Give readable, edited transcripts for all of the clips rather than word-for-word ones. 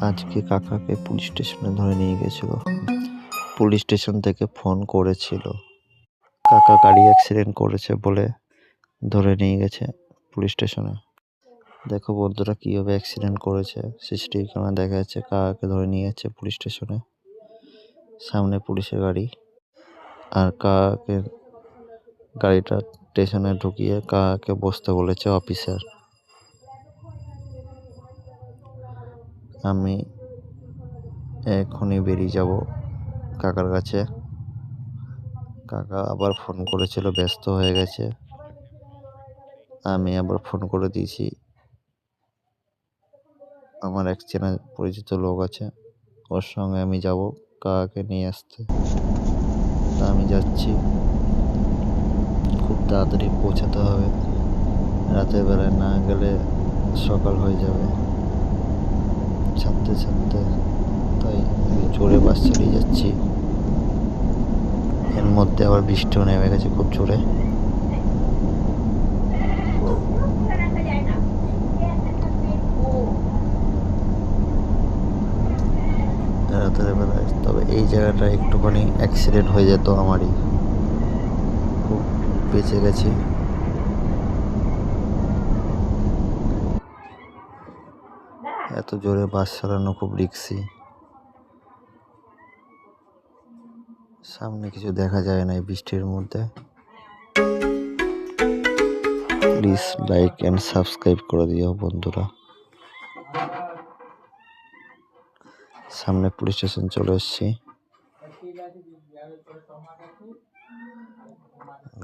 আজকে কাকাকে পুলিশ স্টেশনে ধরে নিয়ে গেছিল। পুলিশ স্টেশন থেকে ফোন করেছিল, কাকা গাড়ি অ্যাক্সিডেন্ট করেছে বলে ধরে নিয়ে গেছে পুলিশ স্টেশনে। দেখো বন্ধুরা কিভাবে অ্যাক্সিডেন্ট করেছে, সিসিটিভি ক্যামেরা দেখা যাচ্ছে। কাকাকে ধরে নিয়ে যাচ্ছে পুলিশ স্টেশনে, সামনে পুলিশের গাড়ি। আর কাকাকে গাড়িটা স্টেশনে ঢুকিয়ে কাকাকে বসতে বলেছে অফিসার। আমি এখনই বেরিয়ে যাব কাকার কাছে। কাকা আবার ফোন করেছিল, ব্যস্ত হয়ে গেছে। আমি আবার ফোন করে দিয়েছি, আমার এক চেনা পরিচিত লোক আছে, ওর সঙ্গে আমি যাব কাকাকে নিয়ে আসতে। তা আমি যাচ্ছি, খুব তাড়াতাড়ি পৌঁছাতে হবে, রাতের বেলায় না গেলে সকাল হয়ে যাবে ছাড়তে ছাড়তে। তাই আমি জোরে বাস চালিয়ে যাচ্ছি। এর মধ্যে আবার বৃষ্টিও নেমে গেছে খুব জোরে। রাতের বেলায় তবে এই জায়গাটা একটুখানি অ্যাক্সিডেন্ট হয়ে যেত আমারই, খুব বেঁচে গেছি। এত জোরে বাস চালানো খুব রিস্কি, সামনে কিছু দেখা যায় না এই বৃষ্টির মধ্যে। প্লিজ লাইক অ্যান্ড সাবস্ক্রাইব করে দিও বন্ধুরা। সামনে পুলিশ স্টেশন চলে এসেছি,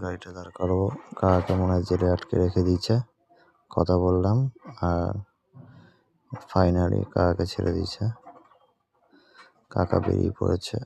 গাড়িটা দাঁড় করাবো। কাকাকে মনে হয় জেলে আটকে রেখে দিয়েছে, কথা বললাম আর ফাইনালি কাকাকে ছেড়ে দিয়েছে। কাকা বেরিয়ে পড়েছে।